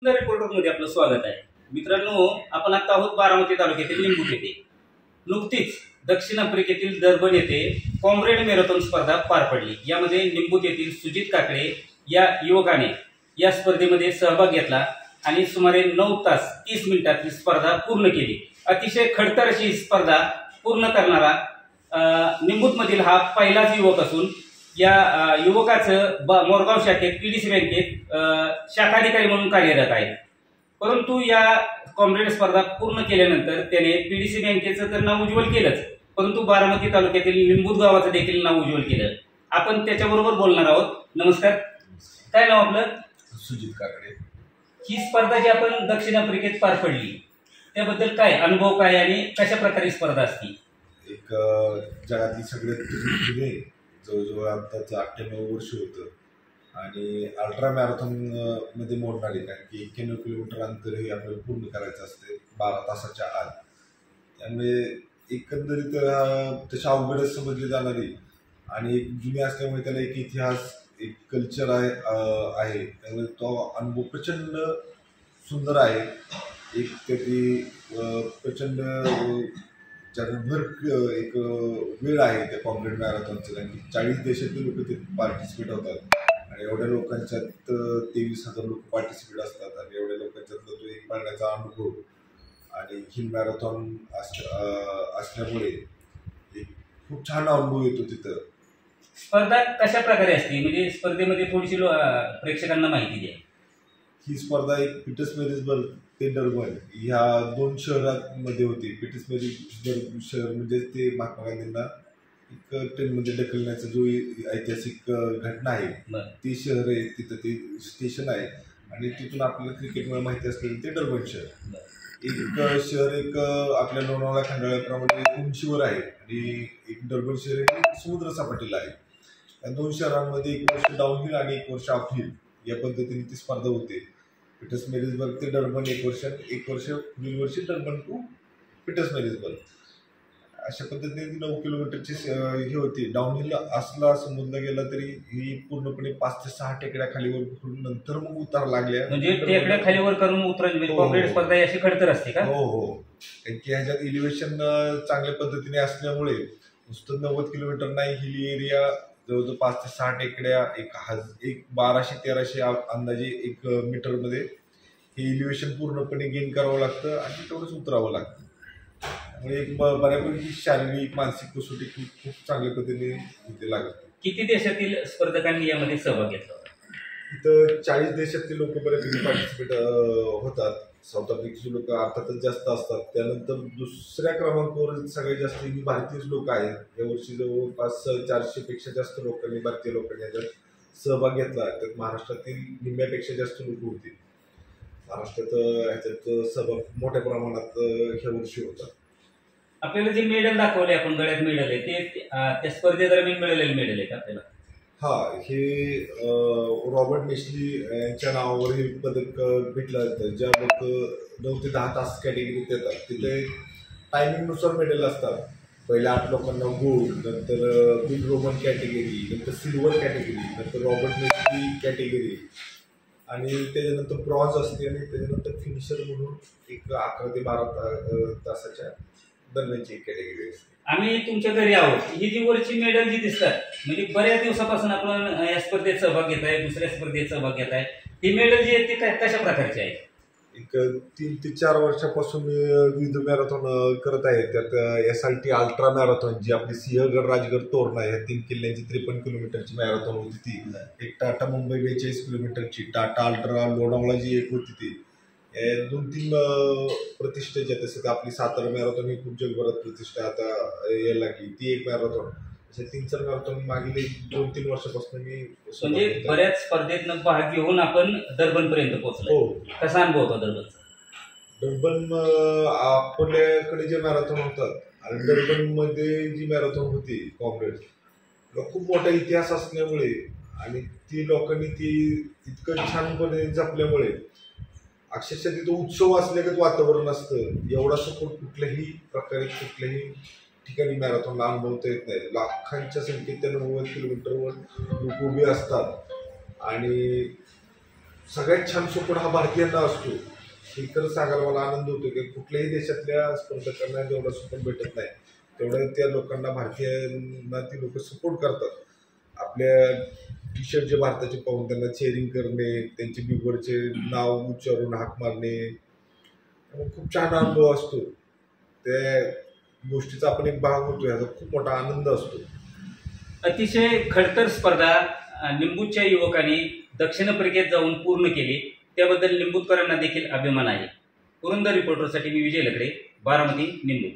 रिपोर्टरमध्ये आपलं स्वागत आहे. मित्रांनो, आपण आता आहोत बारामती तालुक्यातील लिंबूट येथे. नुकतीच दक्षिण आफ्रिकेतील डर्बन येथे कॉम्रेड मॅरेथॉन स्पर्धा पार पडली. यामध्ये लिंबूट येथील सुजित काकडे या युवकाने या स्पर्धेमध्ये सहभाग घेतला आणि सुमारे 9 तास 30 मिनिटात ही स्पर्धा पूर्ण केली. अतिशय खडतर अशी स्पर्धा पूर्ण करणारा लिंबूटमधील हा पहिलाच युवक असून या युवकाचं मोरगाव शाखेत पीडीसी बँकेत शाखाधिकारी म्हणून कार्यरत आहे. परंतु या कॉम्रेड स्पर्धा पूर्ण केल्यानंतर त्याने पीडीसी बँकेचं तर नाव उज्ज्वल केलंच, परंतु बारामती तालुक्यातील लिंबूट गावाचं देखील नाव उज्ज्वल केलं. आपण त्याच्याबरोबर बोलणार आहोत. नमस्कार, काय नाव आपलं? सुजित काकडे. ही स्पर्धा जी आपण दक्षिण आफ्रिकेत पार पडली त्याबद्दल काय अनुभव काय आणि कशा प्रकारे स्पर्धा असती? एक जगातली सगळ्यात जवळजवळ आताच 98 वर्ष होतं आणि अल्ट्रा मॅरेथॉन मध्ये मोडणारे, कारण की 91 किलोमीटर अंतर हे आपल्याला पूर्ण करायचं असते 12 तासाच्या आत. त्यामुळे एकंदरीत तशा अवघडच समजली जाणारी आणि एक जुनी असल्यामुळे त्याला एक इतिहास, एक कल्चर आहे. त्यामुळे तो अनुभव प्रचंड सुंदर आहे. एक त्याची प्रचंड जगभर एक वेळ आहे त्या कॉम्रेड मॅरेथॉनचं, कारण की 40 देशातले लोक ते पार्टिसिपेट होतात आणि एवढ्या लोकांच्यात 23,000 लोक पार्टिसिपेट असतात आणि एवढ्या लोकांच्यातला तो एक पळण्याचा अनुभव आणि ही मॅरेथॉन असल्यामुळे एक खूप छान अनुभव येतो तिथं. स्पर्धा कशा प्रकारे असते, म्हणजे स्पर्धेमध्ये थोडीशी प्रेक्षकांना माहिती द्या. ही स्पर्धा एक पीटर्सबर्ग ते डर्बन ह्या 2 शहरांमध्ये होती. पीटर्सबर्ग शहर म्हणजे ते महात्मा गांधींना एक ट्रेनमध्ये ढकलण्याचा जो ऐतिहासिक घटना आहे ती शहर आहे, तिथं ते स्टेशन आहे आणि तिथून आपल्याला क्रिकेटमुळे माहिती असलेलं ते डर्बन शहर. एक शहर एक आपल्या लोणावळा खंडाळ्याप्रमाणे उंचीवर आहे आणि एक डर्बन शहर हे समुद्र सपाटीला आहे. या 2 शहरांमध्ये एक वर्ष डाऊनहिल आणि एक वर्ष अपहिल या पद्धतीने ती स्पर्धा होते. पीटर्सबर्ग ते डर्बन एक वर्ष पुढील वर्षी डर्बन टू पीटर्सबर्ग अशा पद्धतीने 9 किलोमीटरची ही होती. डाऊनहिल असला समजला गेला तरी ही पूर्णपणे 5 ते 6 टेकड्या खालीवर करून नंतर मग उतार लागल्या. म्हणजे टेकड्या खालीवर करून उतरली कॉम्रेड स्पर्धा अशी खडतर असते का? हो. कारण की ह्याच्यात इलिव्हेशन चांगल्या पद्धतीने असल्यामुळे नुसतं 90 किलोमीटर नाही, हिली एरिया जवळजवळ 5 ते 6 टेकड्या एक 1200-1300 अंदाजे 1 मीटरमध्ये हे इलिव्हेशन पूर्णपणे गेन करावं लागतं आणि तेवढंच उतरावं लागतं. त्यामुळे एक बऱ्यापैकी शारीरिक मानसिक कसोटी खूप चांगल्या पद्धतीने इथे लागतं. किती देशातील स्पर्धकांनी यामध्ये सहभाग घेतला? इथं 40 देशातले लोक बऱ्यापैकी पार्टिसिपेट होतात. साऊथ आफ्रिकेची लोक अर्थातच जास्त असतात. त्यानंतर दुसऱ्या क्रमांकावर सगळ्यात जास्त भारतीयच लोक आहेत. यावर्षी जवळपास 400पेक्षा जास्त लोकांनी, भारतीय लोकांनी याच्यात सहभाग घेतला. त्यात महाराष्ट्रातील निम्म्यापेक्षा जास्त लोक होते. महाराष्ट्रात ह्याच्यात सहभाग मोठ्या प्रमाणात ह्या वर्षी होता. आपल्याला जे मेडल दाखवले आपण, गळ्यात मेडल आहे ते त्या स्पर्धेदरम्यान मिळालेले मेडल आहे का आपल्याला? हे रॉबर्ट मेस्ली यांच्या नावावर हे पदक भेटलं जातं. ज्या लोक 9 ते 10 तास कॅटेगरीत येतात तिथे टायमिंगनुसार मेडल असतात. पहिल्या 8 लोकांना गोल्ड, नंतर बिल रोमन कॅटेगरी, नंतर सिल्वर कॅटेगरी, नंतर रॉबर्ट मेस्ली कॅटेगरी आणि त्याच्यानंतर ब्रॉन्झ असते आणि त्याच्यानंतर फिनिशर म्हणून एक 11 ते 12 तासाच्या दरम्यानची एक कॅटेगरी असते. आम्ही तुमच्या घरी आहोत. ही जी वरची मेडल जी दिसतात, म्हणजे बऱ्याच दिवसापासून आपण या स्पर्धेत सहभाग घेत आहे, दुसऱ्या स्पर्धेत सहभाग घेत आहे. ही मेडल जी आहे ती कशा प्रकारची आहे? एक 3 ते 4 वर्षापासून मी विविध मॅरेथॉन करत आहे. त्यात SRT अल्ट्रा मॅरेथॉन जी आपली सिंहगड, राजगड, तोरणा ह्या 3 किल्ल्यांची 53 किलोमीटरची मॅरेथॉन होती ती. एक टाटा मुंबई 42 किलोमीटरची, टाटा अल्ट्रा लोणावळा जी एक होती ती. 2-3 प्रतिष्ठेच्या, तसं आपली सातारा मॅरेथॉन ही खूप जगभरात प्रतिष्ठा आता यायला लागली, ती एक मॅरेथॉन. अशा 3-4 मॅरेथॉन मागील 2-3 वर्षापासून मी म्हणजे बऱ्याच स्पर्धेतनं भाग घेऊन आपण डर्बन पर्यंत पोहोचलो. कसा अनुभव होता डर्बनचा? डर्बन आपल्याकडे जे मॅरेथॉन होतात आणि डर्बन मध्ये जी मॅरेथॉन होती कॉम्रेड, खूप मोठा इतिहास असल्यामुळे आणि ती लोकांनी ती इतकं छानपणे जपल्यामुळे अक्षरशः तिथं उत्सव असल्यागत वातावरण असतं. एवढा सपोर्ट कुठल्याही प्रकारे कुठल्याही ठिकाणी मॅरेथॉनला अनुभवता येत नाही. लाखांच्या संख्येत 90 किलोमीटरवर लोक उभे असतात आणि सगळ्यात छान सपोर्ट हा भारतीयांना असतो. हे खरं सांगायला मला आनंद होतो की कुठल्याही देशातल्या स्पर्धकांना जेवढा सपोर्ट भेटत नाही तेवढं त्या लोकांना, भारतीयांना ती लोक सपोर्ट करतात. आपल्या टी शर्ट जे भारताचे पाहून त्यांना चेअरिंग करणे, त्यांचे बिगवरचे नाव उच्चारून हाक मारणे, खूप छान अनुभव असतो. त्या गोष्टीचा आपण एक भाग होतो, याचा खूप मोठा आनंद असतो. अतिशय खडतर स्पर्धा निंबूच्या युवकांनी दक्षिण आफ्रिकेत जाऊन पूर्ण केली, त्याबद्दल निंबूतकरांना देखील अभिमान आहे. पुरंदर रिपोर्टरसाठी मी विजय लकडे, बारामती, निंबू.